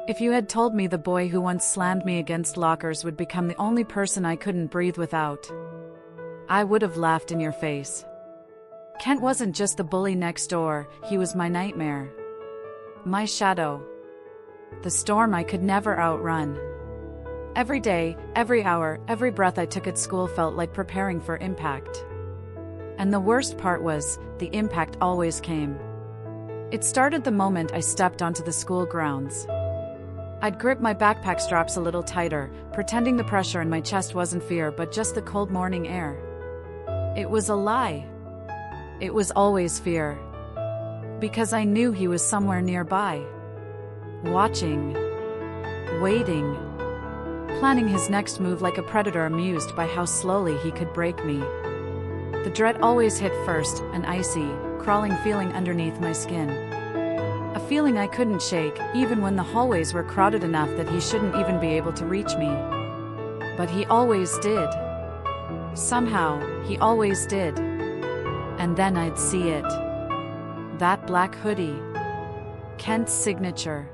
If you had told me the boy who once slammed me against lockers would become the only person I couldn't breathe without, I would have laughed in your face. Kent wasn't just the bully next door, he was my nightmare. My shadow. The storm I could never outrun. Every day, every hour, every breath I took at school felt like preparing for impact. And the worst part was, the impact always came. It started the moment I stepped onto the school grounds. I'd grip my backpack straps a little tighter, pretending the pressure in my chest wasn't fear but just the cold morning air. It was a lie. It was always fear. Because I knew he was somewhere nearby. Watching. Waiting. Planning his next move like a predator amused by how slowly he could break me. The dread always hit first, an icy, crawling feeling underneath my skin. A feeling I couldn't shake, even when the hallways were crowded enough that he shouldn't even be able to reach me. But he always did. Somehow, he always did. And then I'd see it. That black hoodie. Kent's signature.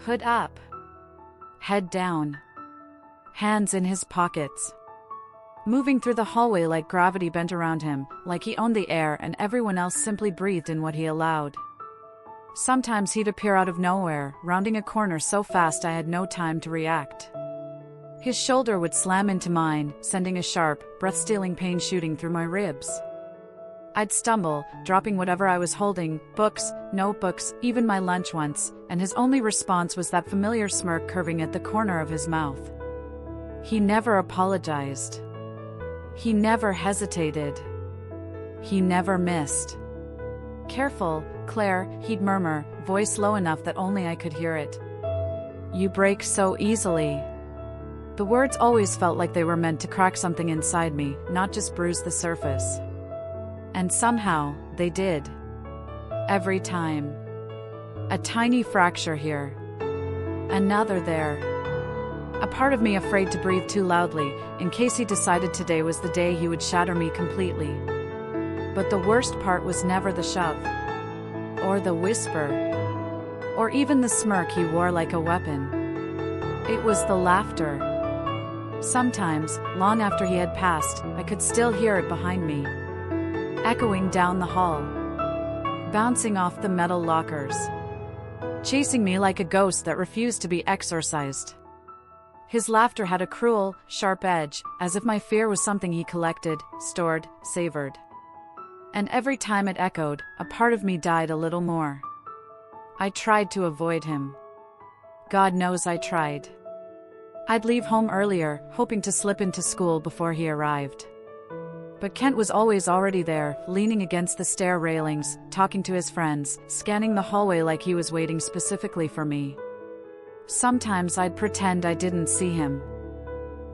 Hood up. Head down. Hands in his pockets. Moving through the hallway like gravity bent around him, like he owned the air and everyone else simply breathed in what he allowed. Sometimes he'd appear out of nowhere, rounding a corner so fast I had no time to react. His shoulder would slam into mine, sending a sharp, breath-stealing pain shooting through my ribs. I'd stumble, dropping whatever I was holding, books, notebooks, even my lunch once, and his only response was that familiar smirk curving at the corner of his mouth. He never apologized. He never hesitated. He never missed. "Careful, Claire," he'd murmur, voice low enough that only I could hear it. "You break so easily." The words always felt like they were meant to crack something inside me, not just bruise the surface. And somehow, they did. Every time. A tiny fracture here. Another there. A part of me afraid to breathe too loudly, in case he decided today was the day he would shatter me completely. But the worst part was never the shove. Or the whisper. Or even the smirk he wore like a weapon. It was the laughter. Sometimes, long after he had passed, I could still hear it behind me. Echoing down the hall. Bouncing off the metal lockers. Chasing me like a ghost that refused to be exorcised. His laughter had a cruel, sharp edge, as if my fear was something he collected, stored, savored. And every time it echoed, a part of me died a little more. I tried to avoid him. God knows I tried. I'd leave home earlier, hoping to slip into school before he arrived. But Kent was always already there, leaning against the stair railings, talking to his friends, scanning the hallway like he was waiting specifically for me. Sometimes I'd pretend I didn't see him.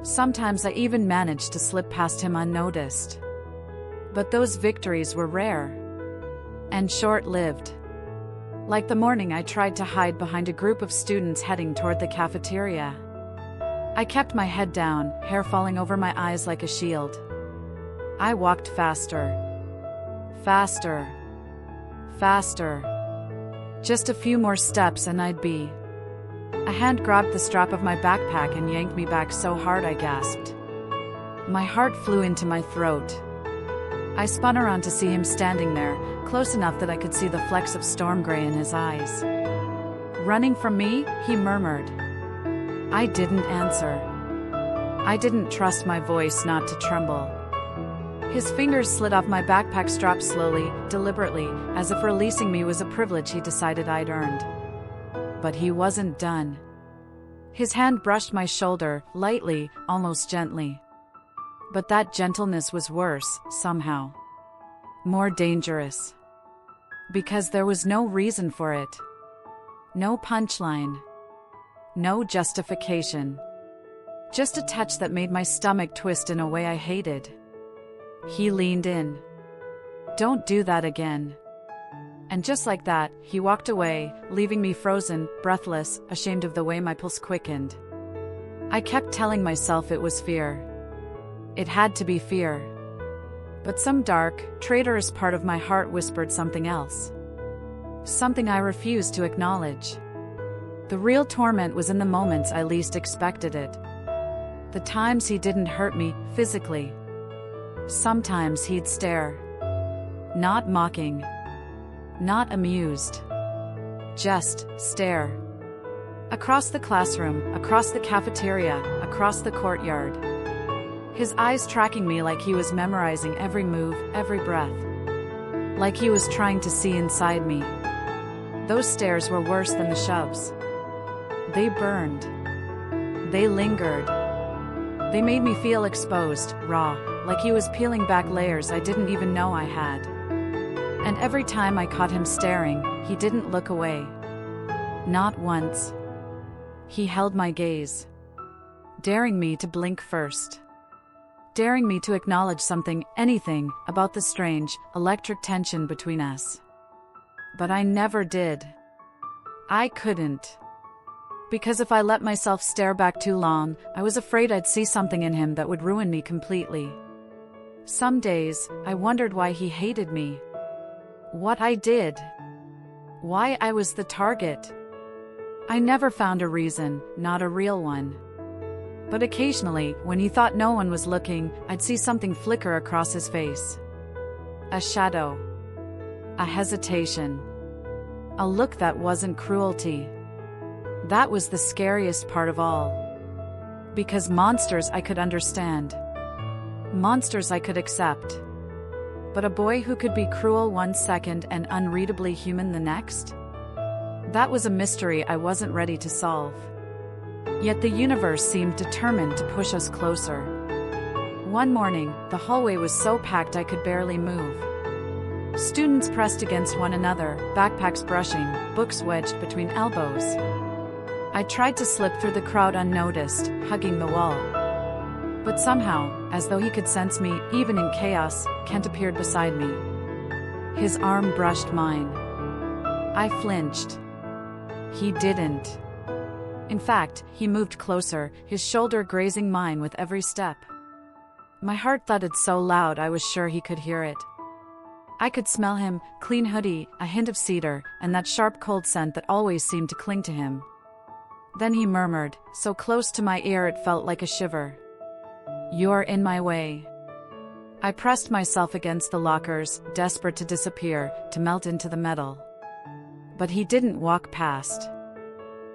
Sometimes I even managed to slip past him unnoticed. But those victories were rare. And short-lived. Like the morning I tried to hide behind a group of students heading toward the cafeteria. I kept my head down, hair falling over my eyes like a shield. I walked faster. Faster. Faster. Just a few more steps and I'd be. A hand grabbed the strap of my backpack and yanked me back so hard I gasped. My heart flew into my throat. I spun around to see him standing there, close enough that I could see the flecks of storm gray in his eyes. "Running from me?" he murmured. I didn't answer. I didn't trust my voice not to tremble. His fingers slid off my backpack strap slowly, deliberately, as if releasing me was a privilege he decided I'd earned. But he wasn't done. His hand brushed my shoulder, lightly, almost gently. But that gentleness was worse, somehow. More dangerous. Because there was no reason for it. No punchline. No justification. Just a touch that made my stomach twist in a way I hated. He leaned in. "Don't do that again." And just like that, he walked away, leaving me frozen, breathless, ashamed of the way my pulse quickened. I kept telling myself it was fear. It had to be fear. But some dark, traitorous part of my heart whispered something else. Something I refused to acknowledge. The real torment was in the moments I least expected it. The times he didn't hurt me physically. Sometimes he'd stare. Not mocking. Not amused. Just stare. Across the classroom, across the cafeteria, across the courtyard. His eyes tracking me like he was memorizing every move, every breath. Like he was trying to see inside me. Those stares were worse than the shoves. They burned. They lingered. They made me feel exposed, raw, like he was peeling back layers I didn't even know I had. And every time I caught him staring, he didn't look away. Not once. He held my gaze, daring me to blink first. Daring me to acknowledge something, anything, about the strange, electric tension between us. But I never did. I couldn't. Because if I let myself stare back too long, I was afraid I'd see something in him that would ruin me completely. Some days, I wondered why he hated me. What I did. Why I was the target. I never found a reason, not a real one. But occasionally, when he thought no one was looking, I'd see something flicker across his face. A shadow. A hesitation. A look that wasn't cruelty. That was the scariest part of all. Because monsters I could understand. Monsters I could accept. But a boy who could be cruel one second and unreadably human the next? That was a mystery I wasn't ready to solve. Yet the universe seemed determined to push us closer. One morning, the hallway was so packed I could barely move. Students pressed against one another, backpacks brushing, books wedged between elbows. I tried to slip through the crowd unnoticed, hugging the wall. But somehow, as though he could sense me, even in chaos, Kent appeared beside me. His arm brushed mine. I flinched. He didn't. In fact, he moved closer, his shoulder grazing mine with every step. My heart thudded so loud I was sure he could hear it. I could smell him, clean hoodie, a hint of cedar, and that sharp cold scent that always seemed to cling to him. Then he murmured, so close to my ear it felt like a shiver. "You're in my way." I pressed myself against the lockers, desperate to disappear, to melt into the metal. But he didn't walk past.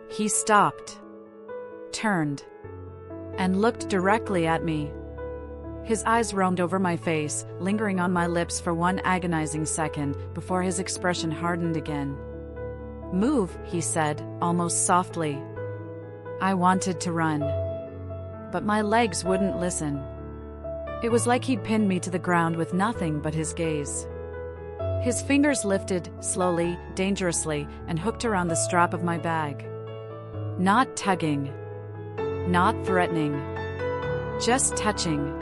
He stopped, turned, and looked directly at me. His eyes roamed over my face, lingering on my lips for one agonizing second, before his expression hardened again. "Move," he said, almost softly. I wanted to run. But my legs wouldn't listen. It was like he'd pinned me to the ground with nothing but his gaze. His fingers lifted, slowly, dangerously, and hooked around the strap of my bag. Not tugging. Not threatening. Just touching.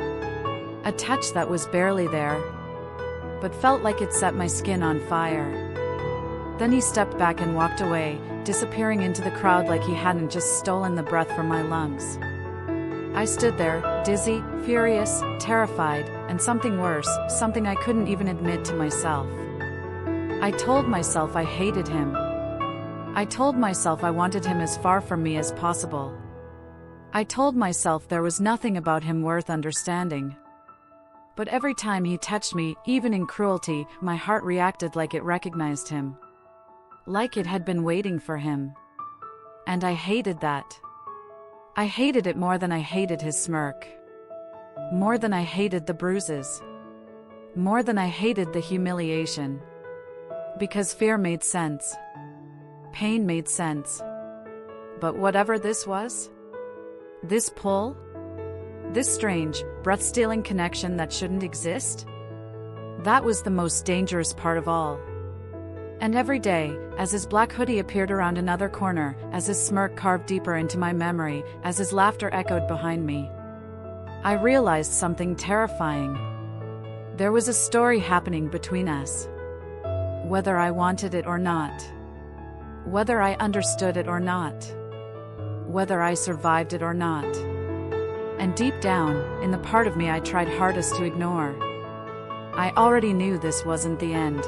A touch that was barely there, but felt like it set my skin on fire. Then he stepped back and walked away, disappearing into the crowd like he hadn't just stolen the breath from my lungs. I stood there, dizzy, furious, terrified, and something worse, something I couldn't even admit to myself. I told myself I hated him. I told myself I wanted him as far from me as possible. I told myself there was nothing about him worth understanding. But every time he touched me, even in cruelty, my heart reacted like it recognized him. Like it had been waiting for him. And I hated that. I hated it more than I hated his smirk. More than I hated the bruises. More than I hated the humiliation. Because fear made sense. Pain made sense. But whatever this was, this pull, this strange, breath-stealing connection that shouldn't exist, that was the most dangerous part of all. And every day, as his black hoodie appeared around another corner, as his smirk carved deeper into my memory, as his laughter echoed behind me, I realized something terrifying. There was a story happening between us. Whether I wanted it or not. Whether I understood it or not. Whether I survived it or not. And deep down, in the part of me I tried hardest to ignore, I already knew this wasn't the end.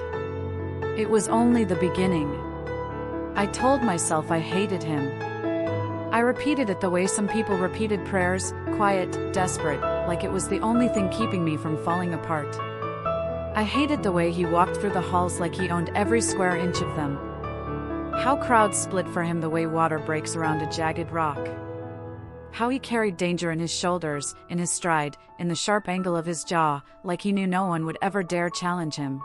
It was only the beginning. I told myself I hated him. I repeated it the way some people repeated prayers, quiet, desperate, like it was the only thing keeping me from falling apart. I hated the way he walked through the halls like he owned every square inch of them. How crowds split for him the way water breaks around a jagged rock. How he carried danger in his shoulders, in his stride, in the sharp angle of his jaw, like he knew no one would ever dare challenge him.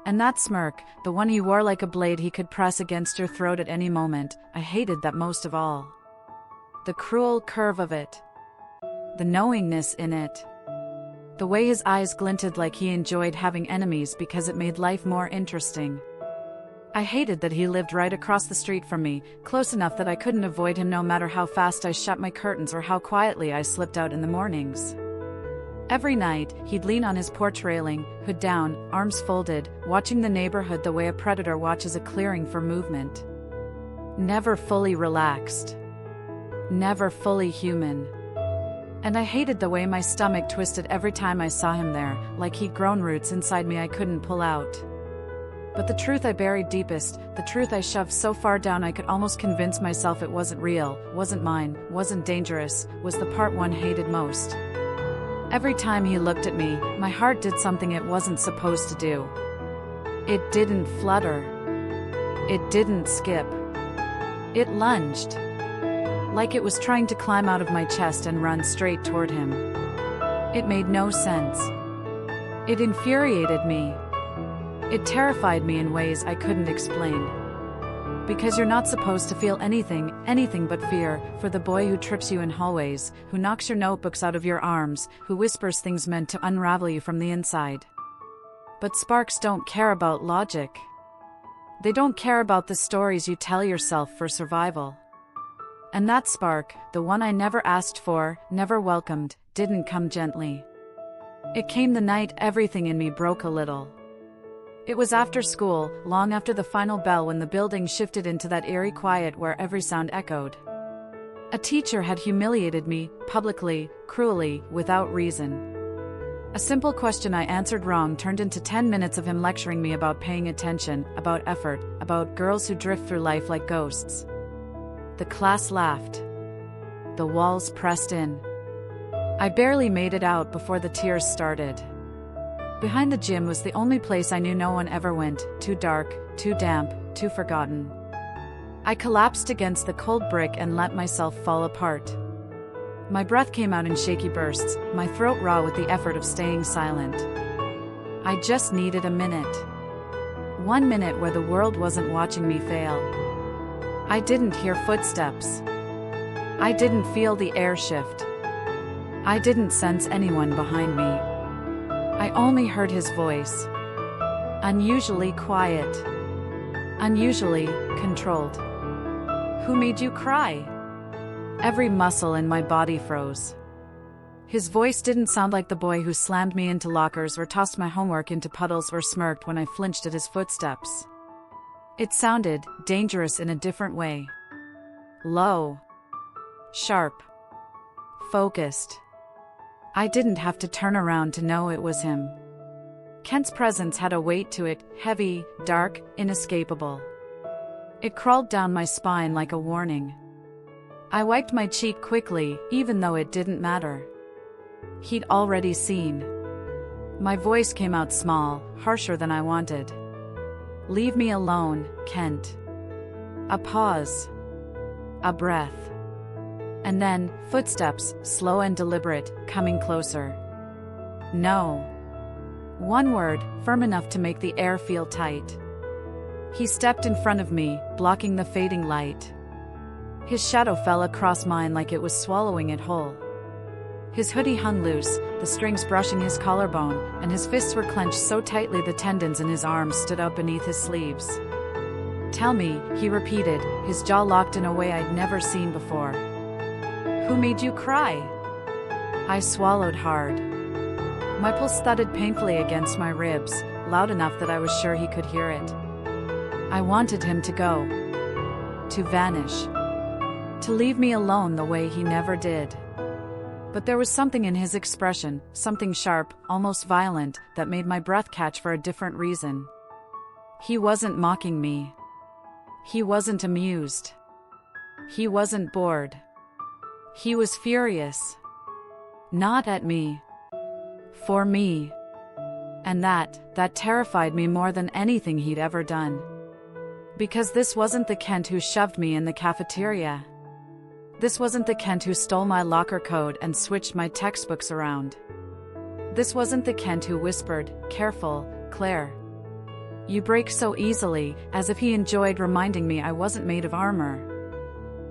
And that smirk, the one he wore like a blade he could press against your throat at any moment, I hated that most of all. The cruel curve of it. The knowingness in it. The way his eyes glinted like he enjoyed having enemies because it made life more interesting. I hated that he lived right across the street from me, close enough that I couldn't avoid him no matter how fast I shut my curtains or how quietly I slipped out in the mornings. Every night, he'd lean on his porch railing, hood down, arms folded, watching the neighborhood the way a predator watches a clearing for movement. Never fully relaxed. Never fully human. And I hated the way my stomach twisted every time I saw him there, like he'd grown roots inside me I couldn't pull out. But the truth I buried deepest, the truth I shoved so far down I could almost convince myself it wasn't real, wasn't mine, wasn't dangerous, was the part one hated most. Every time he looked at me, my heart did something it wasn't supposed to do. It didn't flutter. It didn't skip. It lunged. Like it was trying to climb out of my chest and run straight toward him. It made no sense. It infuriated me. It terrified me in ways I couldn't explain. Because you're not supposed to feel anything but fear, for the boy who trips you in hallways, who knocks your notebooks out of your arms, who whispers things meant to unravel you from the inside. But sparks don't care about logic. They don't care about the stories you tell yourself for survival. And that spark, the one I never asked for, never welcomed, didn't come gently. It came the night everything in me broke a little. It was after school, long after the final bell when the building shifted into that eerie quiet where every sound echoed. A teacher had humiliated me, publicly, cruelly, without reason. A simple question I answered wrong turned into 10 minutes of him lecturing me about paying attention, about effort, about girls who drift through life like ghosts. The class laughed. The walls pressed in. I barely made it out before the tears started. Behind the gym was the only place I knew no one ever went, too dark, too damp, too forgotten. I collapsed against the cold brick and let myself fall apart. My breath came out in shaky bursts, my throat raw with the effort of staying silent. I just needed a minute. 1 minute where the world wasn't watching me fail. I didn't hear footsteps. I didn't feel the air shift. I didn't sense anyone behind me. I only heard his voice. Unusually quiet. Unusually controlled. Who made you cry? Every muscle in my body froze. His voice didn't sound like the boy who slammed me into lockers or tossed my homework into puddles or smirked when I flinched at his footsteps. It sounded dangerous in a different way. Low. Sharp. Focused. I didn't have to turn around to know it was him. Kent's presence had a weight to it, heavy, dark, inescapable. It crawled down my spine like a warning. I wiped my cheek quickly, even though it didn't matter. He'd already seen. My voice came out small, harsher than I wanted. Leave me alone, Kent. A pause. A breath. And then, footsteps, slow and deliberate, coming closer. No. One word, firm enough to make the air feel tight. He stepped in front of me, blocking the fading light. His shadow fell across mine like it was swallowing it whole. His hoodie hung loose, the strings brushing his collarbone, and his fists were clenched so tightly the tendons in his arms stood out beneath his sleeves. Tell me, he repeated, his jaw locked in a way I'd never seen before. Who made you cry? I swallowed hard. My pulse thudded painfully against my ribs, loud enough that I was sure he could hear it. I wanted him to go. To vanish. To leave me alone the way he never did. But there was something in his expression, something sharp, almost violent, that made my breath catch for a different reason. He wasn't mocking me. He wasn't amused. He wasn't bored. He was furious. Not at me. For me. And that terrified me more than anything he'd ever done. Because this wasn't the Kent who shoved me in the cafeteria. This wasn't the Kent who stole my locker code and switched my textbooks around. This wasn't the Kent who whispered, "Careful, Claire. You break so easily," as if he enjoyed reminding me I wasn't made of armor.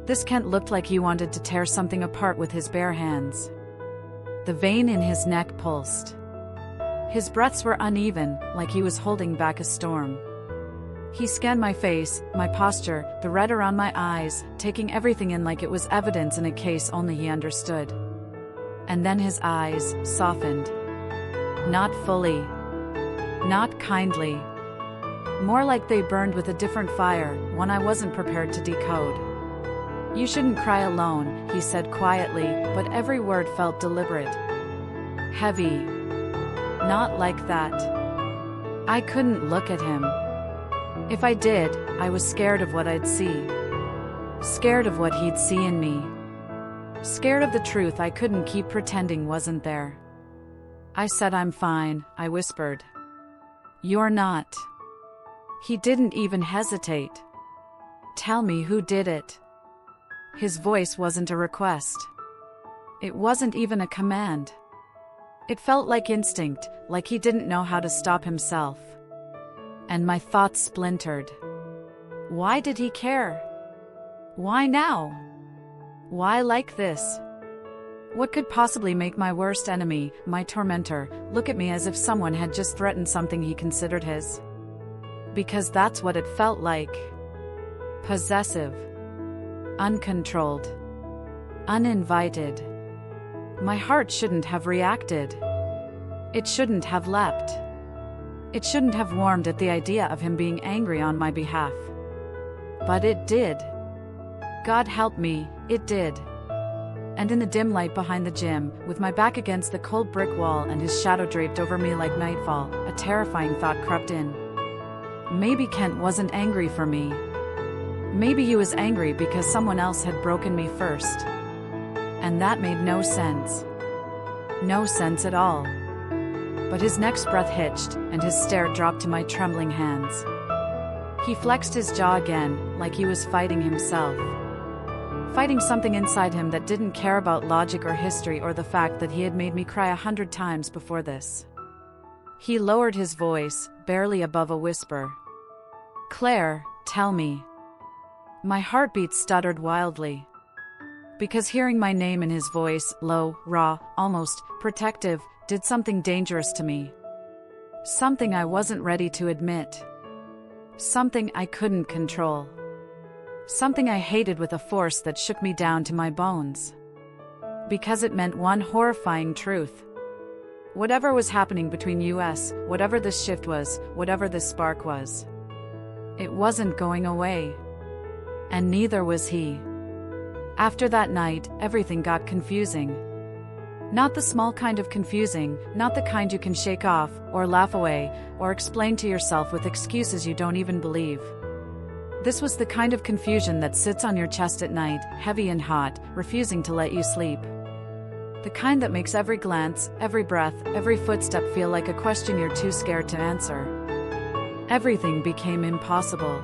This Kent looked like he wanted to tear something apart with his bare hands. The vein in his neck pulsed. His breaths were uneven, like he was holding back a storm. He scanned my face, my posture, the red around my eyes, taking everything in like it was evidence in a case only he understood. And then his eyes softened. Not fully. Not kindly. More like they burned with a different fire, one I wasn't prepared to decode. "You shouldn't cry alone," he said quietly, but every word felt deliberate. Heavy. Not like that. I couldn't look at him. If I did, I was scared of what I'd see. Scared of what he'd see in me. Scared of the truth I couldn't keep pretending wasn't there. I said, "I'm fine," I whispered. "You're not." He didn't even hesitate. "Tell me who did it." His voice wasn't a request. It wasn't even a command. It felt like instinct, like he didn't know how to stop himself. And my thoughts splintered. Why did he care? Why now? Why like this? What could possibly make my worst enemy, my tormentor, look at me as if someone had just threatened something he considered his? Because that's what it felt like. Possessive. Uncontrolled. Uninvited. My heart shouldn't have reacted. It shouldn't have leapt. It shouldn't have warmed at the idea of him being angry on my behalf. But it did. God help me, it did. And in the dim light behind the gym, with my back against the cold brick wall and his shadow draped over me like nightfall, a terrifying thought crept in. Maybe Kent wasn't angry for me. Maybe he was angry because someone else had broken me first. And that made no sense. No sense at all. But his next breath hitched, and his stare dropped to my trembling hands. He flexed his jaw again, like he was fighting himself. Fighting something inside him that didn't care about logic or history or the fact that he had made me cry 100 times before this. He lowered his voice, barely above a whisper. "Claire, tell me." My heartbeat stuttered wildly. Because hearing my name in his voice, low, raw, almost protective, did something dangerous to me. Something I wasn't ready to admit. Something I couldn't control. Something I hated with a force that shook me down to my bones. Because it meant one horrifying truth. Whatever was happening between us, whatever this shift was, whatever this spark was, it wasn't going away. And neither was he. After that night, everything got confusing. Not the small kind of confusing, not the kind you can shake off, or laugh away, or explain to yourself with excuses you don't even believe. This was the kind of confusion that sits on your chest at night, heavy and hot, refusing to let you sleep. The kind that makes every glance, every breath, every footstep feel like a question you're too scared to answer. Everything became impossible.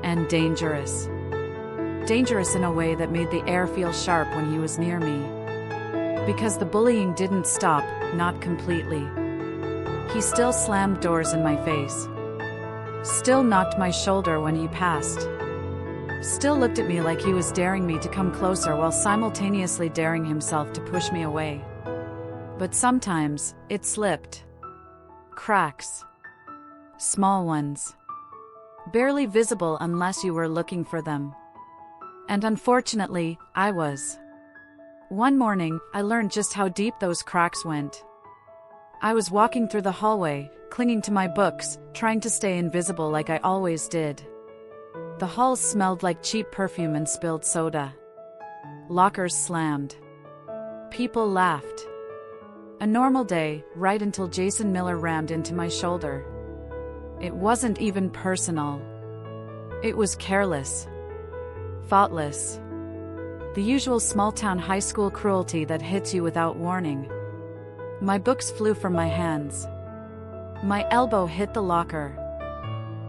And dangerous. Dangerous in a way that made the air feel sharp when he was near me. Because the bullying didn't stop, not completely. He still slammed doors in my face. Still knocked my shoulder when he passed. Still looked at me like he was daring me to come closer while simultaneously daring himself to push me away. But sometimes, it slipped. Cracks. Small ones. Barely visible unless you were looking for them. And unfortunately, I was. One morning, I learned just how deep those cracks went. I was walking through the hallway, clinging to my books, trying to stay invisible like I always did. The halls smelled like cheap perfume and spilled soda. Lockers slammed. People laughed. A normal day, right until Jason Miller rammed into my shoulder. It wasn't even personal. It was careless. Thoughtless. The usual small-town high school cruelty that hits you without warning. My books flew from my hands. My elbow hit the locker.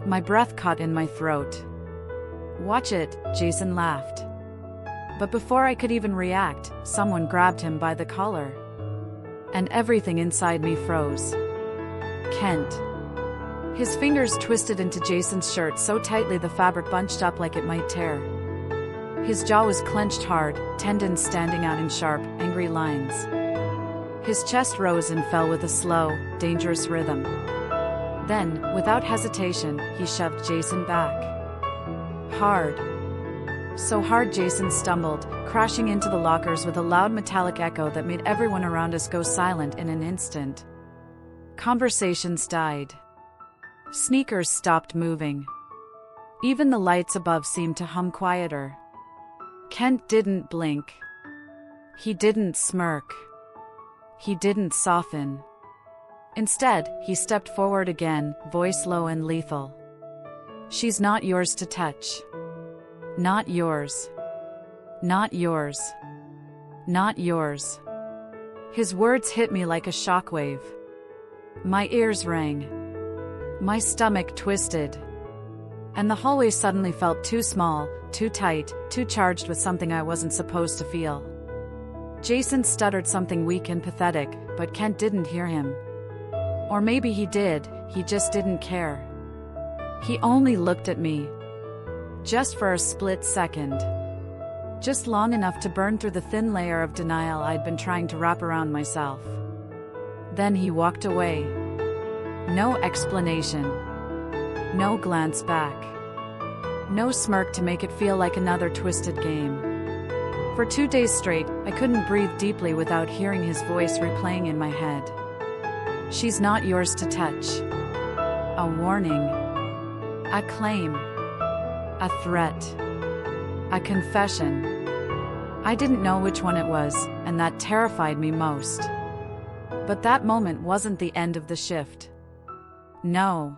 My breath caught in my throat. "Watch it," Jason laughed. But before I could even react, someone grabbed him by the collar. And everything inside me froze. Kent. His fingers twisted into Jason's shirt so tightly the fabric bunched up like it might tear. His jaw was clenched hard, tendons standing out in sharp, angry lines. His chest rose and fell with a slow, dangerous rhythm. Then, without hesitation, he shoved Jason back. Hard. So hard Jason stumbled, crashing into the lockers with a loud metallic echo that made everyone around us go silent in an instant. Conversations died. Sneakers stopped moving. Even the lights above seemed to hum quieter. Kent didn't blink. He didn't smirk. He didn't soften. Instead, he stepped forward again, voice low and lethal. "She's not yours to touch. Not yours. Not yours. Not yours." His words hit me like a shockwave. My ears rang. My stomach twisted. And the hallway suddenly felt too small, too tight, too charged with something I wasn't supposed to feel. Jason stuttered something weak and pathetic, but Kent didn't hear him. Or maybe he did, he just didn't care. He only looked at me. Just for a split second. Just long enough to burn through the thin layer of denial I'd been trying to wrap around myself. Then he walked away. No explanation. No glance back. No smirk to make it feel like another twisted game. For 2 days straight, I couldn't breathe deeply without hearing his voice replaying in my head. "She's not yours to touch." A warning. A claim. A threat. A confession. I didn't know which one it was, and that terrified me most. But that moment wasn't the end of the shift. No.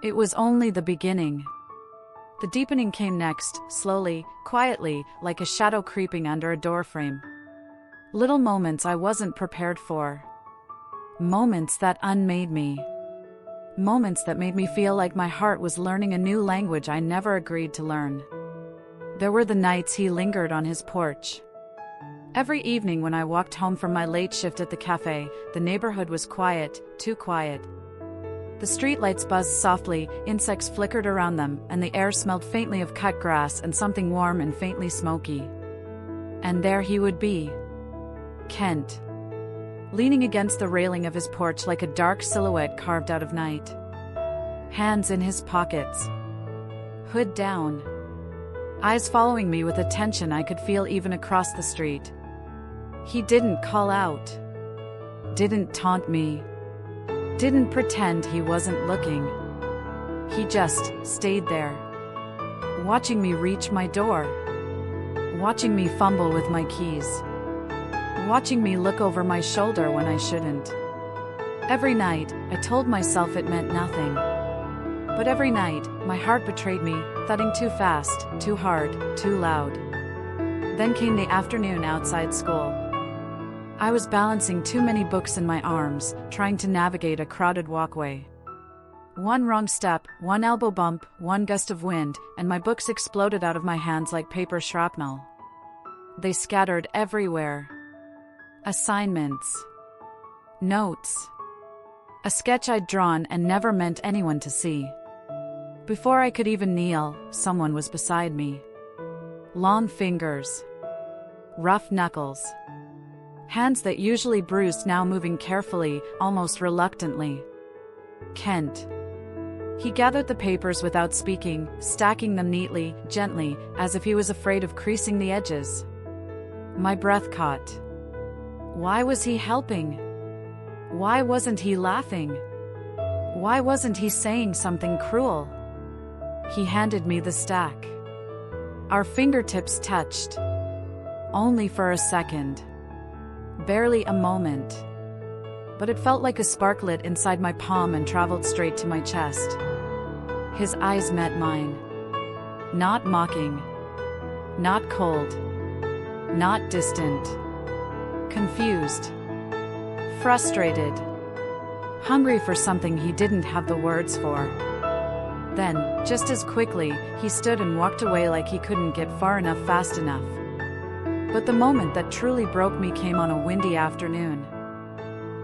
It was only the beginning. The deepening came next, slowly, quietly, like a shadow creeping under a doorframe. Little moments I wasn't prepared for. Moments that unmade me. Moments that made me feel like my heart was learning a new language I never agreed to learn. There were the nights he lingered on his porch. Every evening when I walked home from my late shift at the cafe, the neighborhood was quiet, too quiet. The streetlights buzzed softly, insects flickered around them, and the air smelled faintly of cut grass and something warm and faintly smoky. And there he would be. Kent. Leaning against the railing of his porch like a dark silhouette carved out of night. Hands in his pockets. Hood down. Eyes following me with attention I could feel even across the street. He didn't call out. Didn't taunt me. Didn't pretend he wasn't looking. He just stayed there. Watching me reach my door. Watching me fumble with my keys. Watching me look over my shoulder when I shouldn't. Every night, I told myself it meant nothing. But every night, my heart betrayed me, thudding too fast, too hard, too loud. Then came the afternoon outside school. I was balancing too many books in my arms, trying to navigate a crowded walkway. One wrong step, one elbow bump, one gust of wind, and my books exploded out of my hands like paper shrapnel. They scattered everywhere. Assignments. Notes. A sketch I'd drawn and never meant anyone to see. Before I could even kneel, someone was beside me. Long fingers. Rough knuckles. Hands that usually bruised now moving carefully, almost reluctantly. Kent. He gathered the papers without speaking, stacking them neatly, gently, as if he was afraid of creasing the edges. My breath caught. Why was he helping? Why wasn't he laughing? Why wasn't he saying something cruel? He handed me the stack. Our fingertips touched. Only for a second. Barely a moment. But it felt like a spark lit inside my palm and traveled straight to my chest. His eyes met mine. Not mocking. Not cold. Not distant. Confused. Frustrated. Hungry for something he didn't have the words for. Then, just as quickly, he stood and walked away like he couldn't get far enough fast enough. But the moment that truly broke me came on a windy afternoon.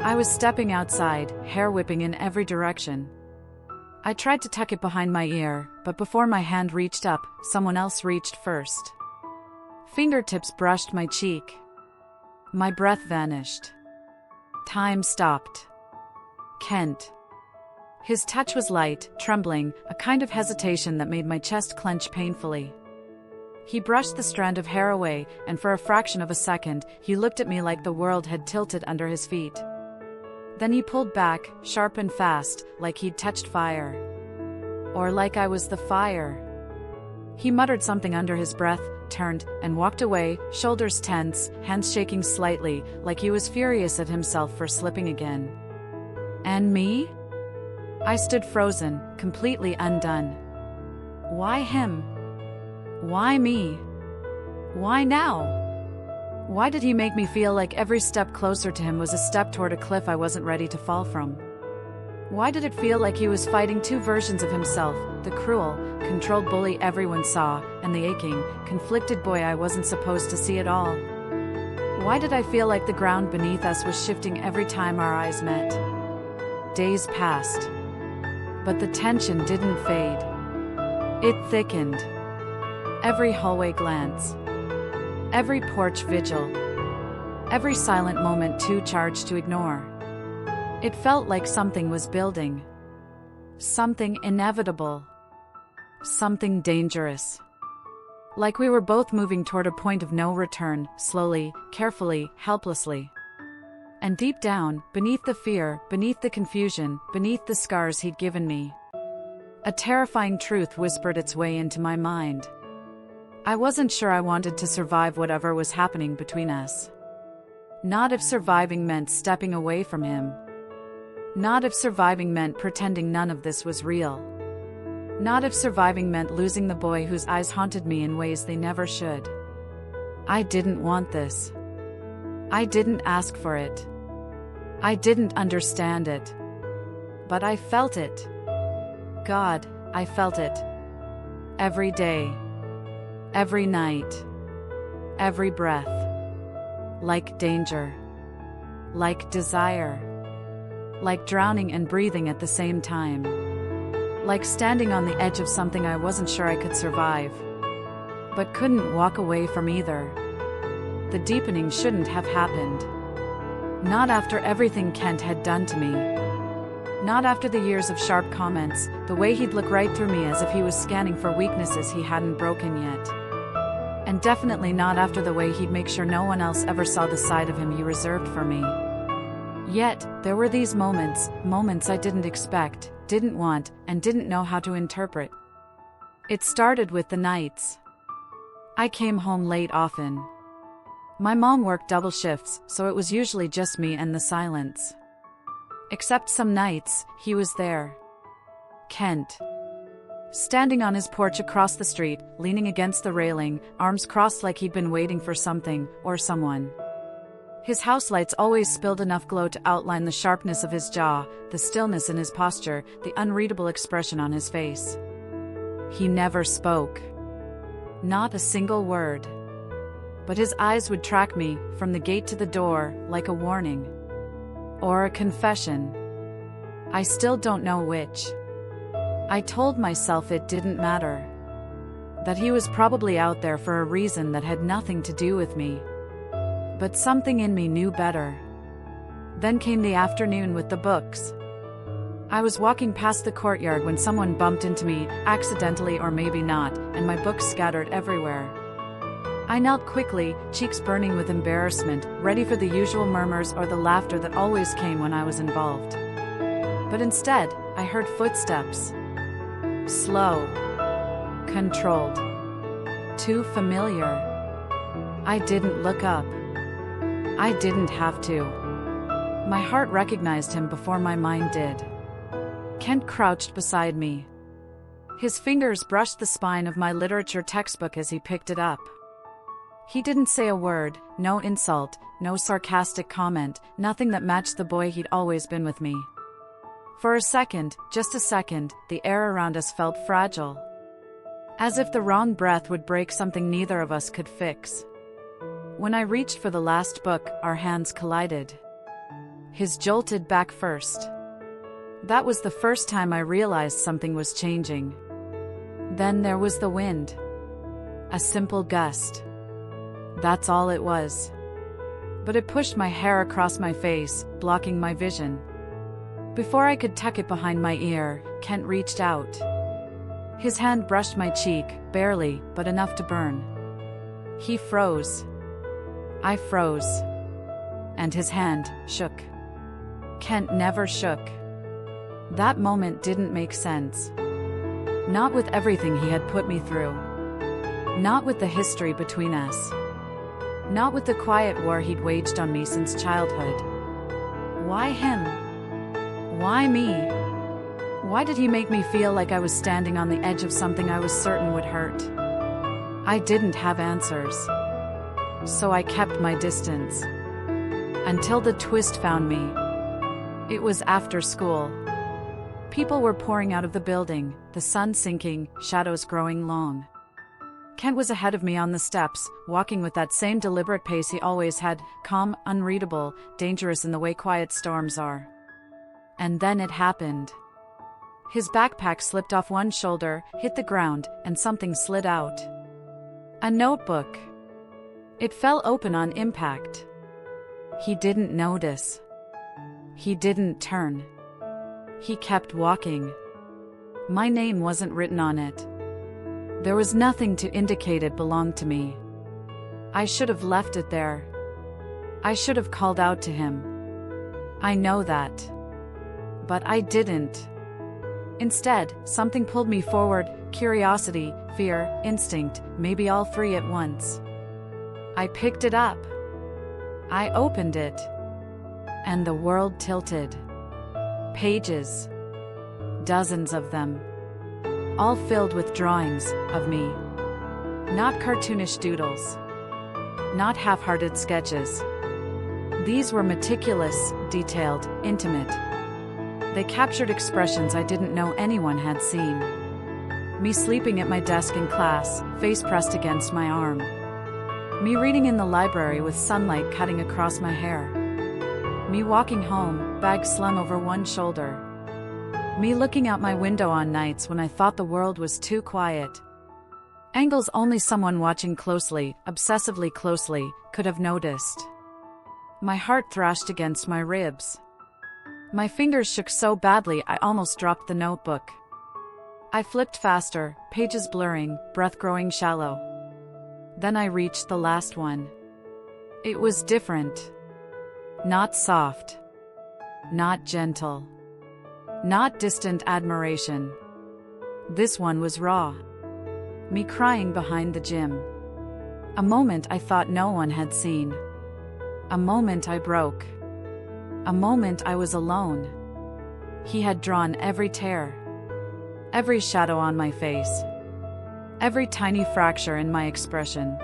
I was stepping outside, hair whipping in every direction. I tried to tuck it behind my ear, but before my hand reached up, someone else reached first. Fingertips brushed my cheek. My breath vanished. Time stopped. Kent. His touch was light, trembling, a kind of hesitation that made my chest clench painfully. He brushed the strand of hair away, and for a fraction of a second, he looked at me like the world had tilted under his feet. Then he pulled back, sharp and fast, like he'd touched fire. Or like I was the fire. He muttered something under his breath, turned, and walked away, shoulders tense, hands shaking slightly, like he was furious at himself for slipping again. And me? I stood frozen, completely undone. Why him? Why me? Why now? Why did he make me feel like every step closer to him was a step toward a cliff I wasn't ready to fall from? Why did it feel like he was fighting two versions of himself, the cruel, controlled bully everyone saw, and the aching, conflicted boy I wasn't supposed to see at all? Why did I feel like the ground beneath us was shifting every time our eyes met? Days passed. But the tension didn't fade. It thickened. Every hallway glance. Every porch vigil. Every silent moment too charged to ignore. It felt like something was building. Something inevitable. Something dangerous. Like we were both moving toward a point of no return, slowly, carefully, helplessly. And deep down, beneath the fear, beneath the confusion, beneath the scars he'd given me, a terrifying truth whispered its way into my mind. I wasn't sure I wanted to survive whatever was happening between us. Not if surviving meant stepping away from him. Not if surviving meant pretending none of this was real. Not if surviving meant losing the boy whose eyes haunted me in ways they never should. I didn't want this. I didn't ask for it. I didn't understand it. But I felt it. God, I felt it. Every day. Every night. Every breath. Like danger. Like desire. Like drowning and breathing at the same time. Like standing on the edge of something I wasn't sure I could survive. But couldn't walk away from either. The deepening shouldn't have happened. Not after everything Kent had done to me. Not after the years of sharp comments, the way he'd look right through me as if he was scanning for weaknesses he hadn't broken yet. And definitely not after the way he'd make sure no one else ever saw the side of him he reserved for me. Yet, there were these moments I didn't expect, didn't want, and didn't know how to interpret. It started with the nights. I came home late often. My mom worked double shifts, so it was usually just me and the silence. Except some nights, he was there. Kent. Standing on his porch across the street, leaning against the railing, arms crossed like he'd been waiting for something, or someone. His house lights always spilled enough glow to outline the sharpness of his jaw, the stillness in his posture, the unreadable expression on his face. He never spoke. Not a single word. But his eyes would track me, from the gate to the door, like a warning. Or a confession. I still don't know which. I told myself it didn't matter. That he was probably out there for a reason that had nothing to do with me. But something in me knew better. Then came the afternoon with the books. I was walking past the courtyard when someone bumped into me, accidentally or maybe not, and my books scattered everywhere. I knelt quickly, cheeks burning with embarrassment, ready for the usual murmurs or the laughter that always came when I was involved. But instead, I heard footsteps. Slow. Controlled. Too familiar. I didn't look up. I didn't have to. My heart recognized him before my mind did. Kent crouched beside me. His fingers brushed the spine of my literature textbook as he picked it up. He didn't say a word, no insult, no sarcastic comment, nothing that matched the boy he'd always been with me. For a second, just a second, the air around us felt fragile. As if the wrong breath would break something neither of us could fix. When I reached for the last book, our hands collided. His jolted back first. That was the first time I realized something was changing. Then there was the wind. A simple gust. That's all it was. But it pushed my hair across my face, blocking my vision. Before I could tuck it behind my ear, Kent reached out. His hand brushed my cheek, barely, but enough to burn. He froze. I froze. And his hand shook. Kent never shook. That moment didn't make sense. Not with everything he had put me through. Not with the history between us. Not with the quiet war he'd waged on me since childhood. Why him? Why me? Why did he make me feel like I was standing on the edge of something I was certain would hurt? I didn't have answers. So I kept my distance. Until the twist found me. It was after school. People were pouring out of the building, the sun sinking, shadows growing long. Kent was ahead of me on the steps, walking with that same deliberate pace he always had, calm, unreadable, dangerous in the way quiet storms are. And then it happened. His backpack slipped off one shoulder, hit the ground, and something slid out. A notebook. It fell open on impact. He didn't notice. He didn't turn. He kept walking. My name wasn't written on it. There was nothing to indicate it belonged to me. I should have left it there. I should have called out to him. I know that. But I didn't. Instead, something pulled me forward, curiosity, fear, instinct, maybe all three at once. I picked it up. I opened it. And the world tilted. Pages. Dozens of them. All filled with drawings of me. Not cartoonish doodles. Not half-hearted sketches. These were meticulous, detailed, intimate. They captured expressions I didn't know anyone had seen. Me sleeping at my desk in class, face pressed against my arm. Me reading in the library with sunlight cutting across my hair. Me walking home, bag slung over one shoulder. Me looking out my window on nights when I thought the world was too quiet. Angles only someone watching closely, obsessively closely, could have noticed. My heart thrashed against my ribs. My fingers shook so badly I almost dropped the notebook. I flipped faster, pages blurring, breath growing shallow. Then I reached the last one. It was different. Not soft. Not gentle. Not distant admiration. This one was raw. Me crying behind the gym. A moment I thought no one had seen. A moment I broke. A moment I was alone. He had drawn every tear. Every shadow on my face. Every tiny fracture in my expression.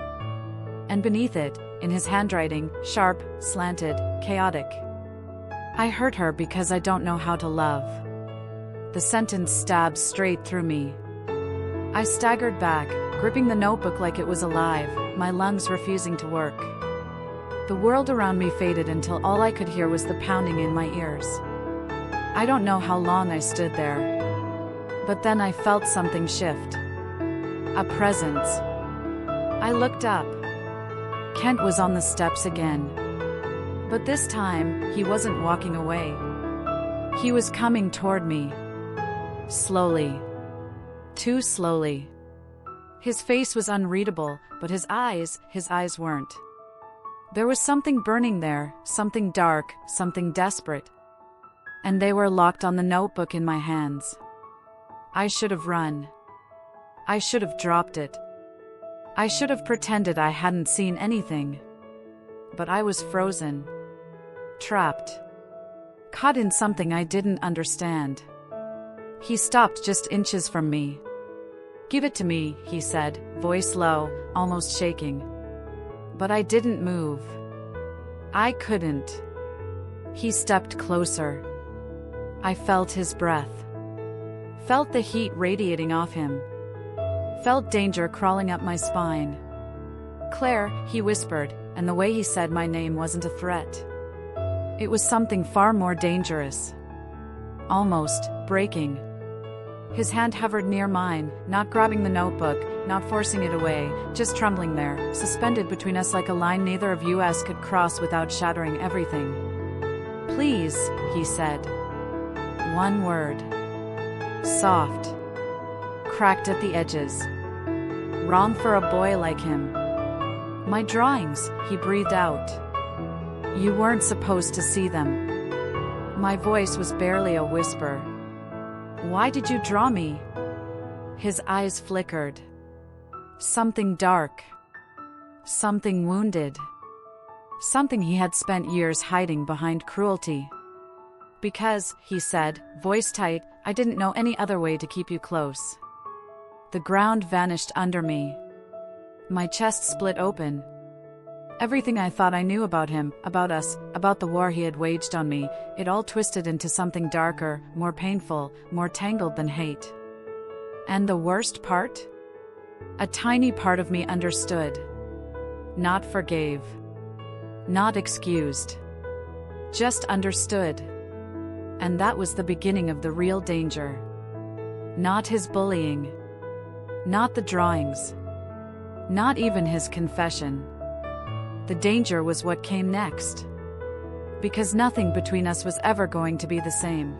And beneath it, in his handwriting, sharp, slanted, chaotic. I hurt her because I don't know how to love. The sentence stabbed straight through me. I staggered back, gripping the notebook like it was alive, my lungs refusing to work. The world around me faded until all I could hear was the pounding in my ears. I don't know how long I stood there. But then I felt something shift. A presence. I looked up. Kent was on the steps again. But this time, he wasn't walking away. He was coming toward me. Slowly. Too slowly. His face was unreadable, but his eyes weren't. There was something burning there, something dark, something desperate. And they were locked on the notebook in my hands. I should have run. I should have dropped it. I should have pretended I hadn't seen anything. But I was frozen. Trapped. Caught in something I didn't understand. He stopped just inches from me. "Give it to me," he said, voice low, almost shaking. But I didn't move. I couldn't. He stepped closer. I felt his breath. Felt the heat radiating off him. Felt danger crawling up my spine. "Claire," he whispered, and the way he said my name wasn't a threat. It was something far more dangerous. Almost breaking. His hand hovered near mine, not grabbing the notebook, not forcing it away, just trembling there, suspended between us like a line neither of us could cross without shattering everything. "Please," he said. One word. Soft. Cracked at the edges. Wrong for a boy like him. "My drawings," he breathed out. "You weren't supposed to see them." My voice was barely a whisper. "Why did you draw me?" His eyes flickered. Something dark. Something wounded. Something he had spent years hiding behind cruelty. "Because," he said, voice tight, "I didn't know any other way to keep you close." The ground vanished under me. My chest split open. Everything I thought I knew about him, about us, about the war he had waged on me, it all twisted into something darker, more painful, more tangled than hate. And the worst part? A tiny part of me understood. Not forgave. Not excused. Just understood. And that was the beginning of the real danger. Not his bullying. Not the drawings. Not even his confession. The danger was what came next. Because nothing between us was ever going to be the same.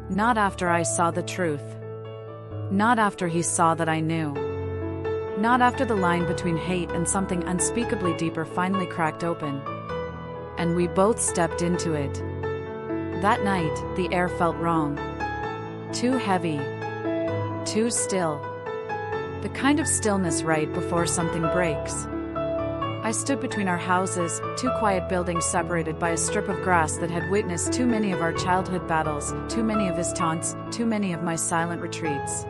Not after I saw the truth. Not after he saw that I knew. Not after the line between hate and something unspeakably deeper finally cracked open. And we both stepped into it. That night, the air felt wrong. Too heavy. Too still. The kind of stillness right before something breaks. I stood between our houses, two quiet buildings separated by a strip of grass that had witnessed too many of our childhood battles, too many of his taunts, too many of my silent retreats.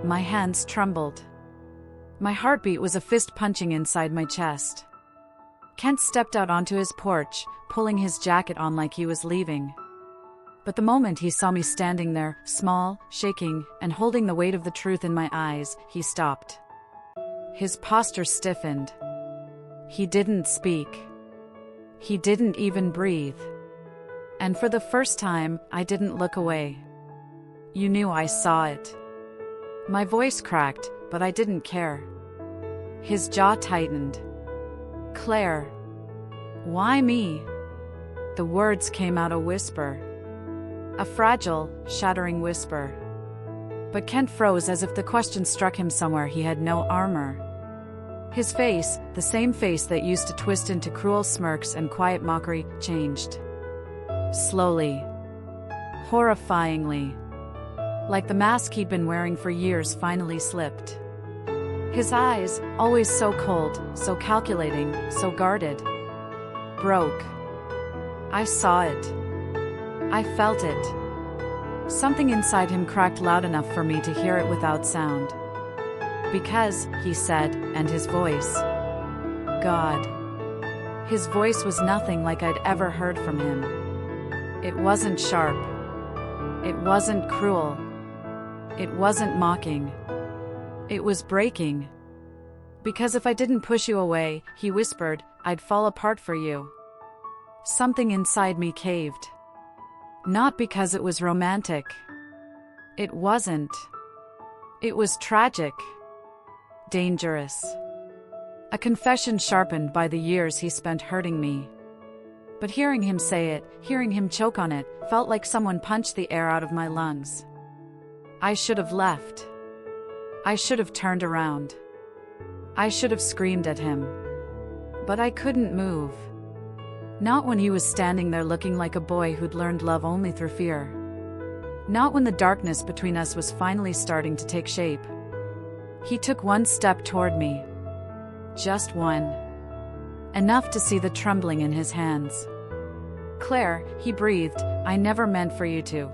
My hands trembled. My heartbeat was a fist punching inside my chest. Kent stepped out onto his porch, pulling his jacket on like he was leaving. But the moment he saw me standing there, small, shaking, and holding the weight of the truth in my eyes, he stopped. His posture stiffened. He didn't speak. He didn't even breathe. And for the first time, I didn't look away. You knew I saw it. My voice cracked, but I didn't care. His jaw tightened. "Claire." "Why me?" The words came out a whisper. A fragile, shattering whisper. But Kent froze as if the question struck him somewhere he had no armor. His face, the same face that used to twist into cruel smirks and quiet mockery, changed. Slowly. Horrifyingly. Like the mask he'd been wearing for years finally slipped. His eyes, always so cold, so calculating, so guarded, broke. I saw it. I felt it. Something inside him cracked loud enough for me to hear it without sound. "Because," he said, and his voice. God. His voice was nothing like I'd ever heard from him. It wasn't sharp. It wasn't cruel. It wasn't mocking. It was breaking. "Because if I didn't push you away," he whispered, "I'd fall apart for you." Something inside me caved. Not because it was romantic. It wasn't. It was tragic. Dangerous. A confession sharpened by the years he spent hurting me. But hearing him say it, hearing him choke on it, felt like someone punched the air out of my lungs. I should have left. I should have turned around. I should have screamed at him. But I couldn't move. Not when he was standing there looking like a boy who'd learned love only through fear. Not when the darkness between us was finally starting to take shape. He took one step toward me. Just one. Enough to see the trembling in his hands. "Claire," he breathed, "I never meant for you to.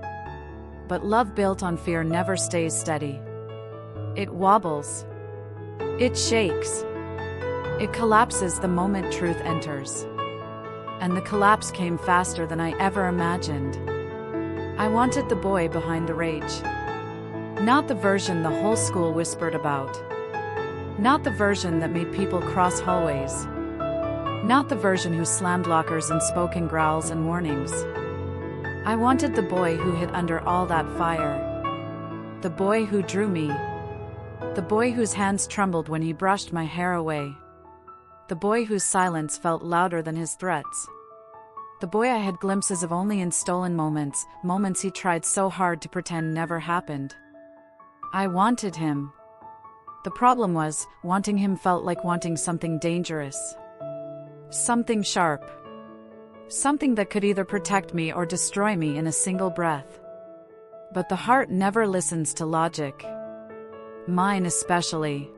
But love built on fear never stays steady. It wobbles. It shakes. It collapses the moment truth enters. And the collapse came faster than I ever imagined. I wanted the boy behind the rage. Not the version the whole school whispered about. Not the version that made people cross hallways. Not the version who slammed lockers and spoke in growls and warnings. I wanted the boy who hid under all that fire. The boy who drew me. The boy whose hands trembled when he brushed my hair away. The boy whose silence felt louder than his threats. The boy I had glimpses of only in stolen moments, moments he tried so hard to pretend never happened. I wanted him. The problem was, wanting him felt like wanting something dangerous. Something sharp. Something that could either protect me or destroy me in a single breath. But the heart never listens to logic. Mine especially.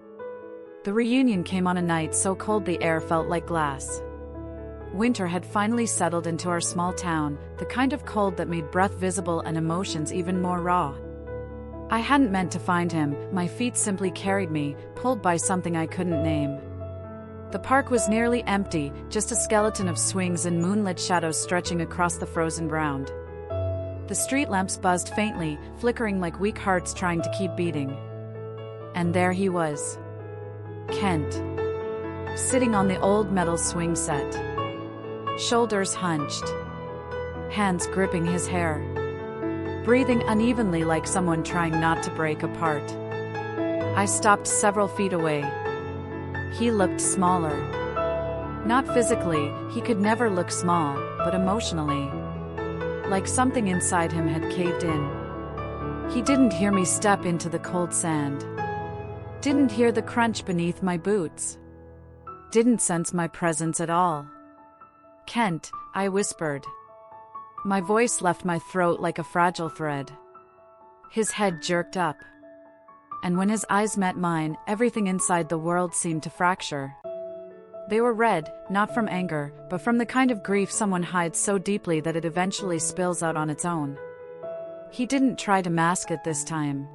The reunion came on a night so cold the air felt like glass. Winter had finally settled into our small town, the kind of cold that made breath visible and emotions even more raw. I hadn't meant to find him, my feet simply carried me, pulled by something I couldn't name. The park was nearly empty, just a skeleton of swings and moonlit shadows stretching across the frozen ground. The street lamps buzzed faintly, flickering like weak hearts trying to keep beating. And there he was. Kent. Sitting on the old metal swing set. Shoulders hunched. Hands gripping his hair. Breathing unevenly like someone trying not to break apart. I stopped several feet away. He looked smaller. Not physically, he could never look small, but emotionally. Like something inside him had caved in. He didn't hear me step into the cold sand. Didn't hear the crunch beneath my boots. Didn't sense my presence at all. Kent, I whispered. My voice left my throat like a fragile thread. His head jerked up. And when his eyes met mine, everything inside the world seemed to fracture. They were red, not from anger, but from the kind of grief someone hides so deeply that it eventually spills out on its own. He didn't try to mask it this time.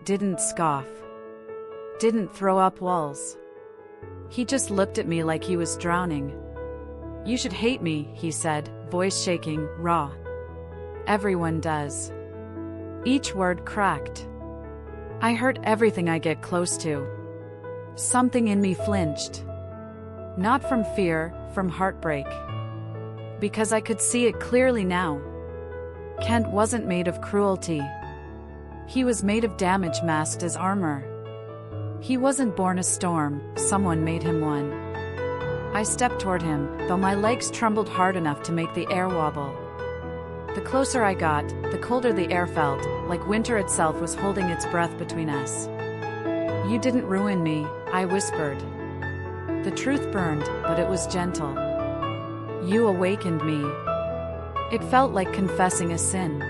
Didn't scoff. Didn't throw up walls. He just looked at me like he was drowning. "You should hate me," he said, voice shaking, raw. "Everyone does." Each word cracked. I heard everything I get close to. Something in me flinched. Not from fear, from heartbreak. Because I could see it clearly now. Kent wasn't made of cruelty. He was made of damage masked as armor. He wasn't born a storm, someone made him one. I stepped toward him, though my legs trembled hard enough to make the air wobble. The closer I got, the colder the air felt, like winter itself was holding its breath between us. "You didn't ruin me," I whispered. The truth burned, but it was gentle. "You awakened me." It felt like confessing a sin.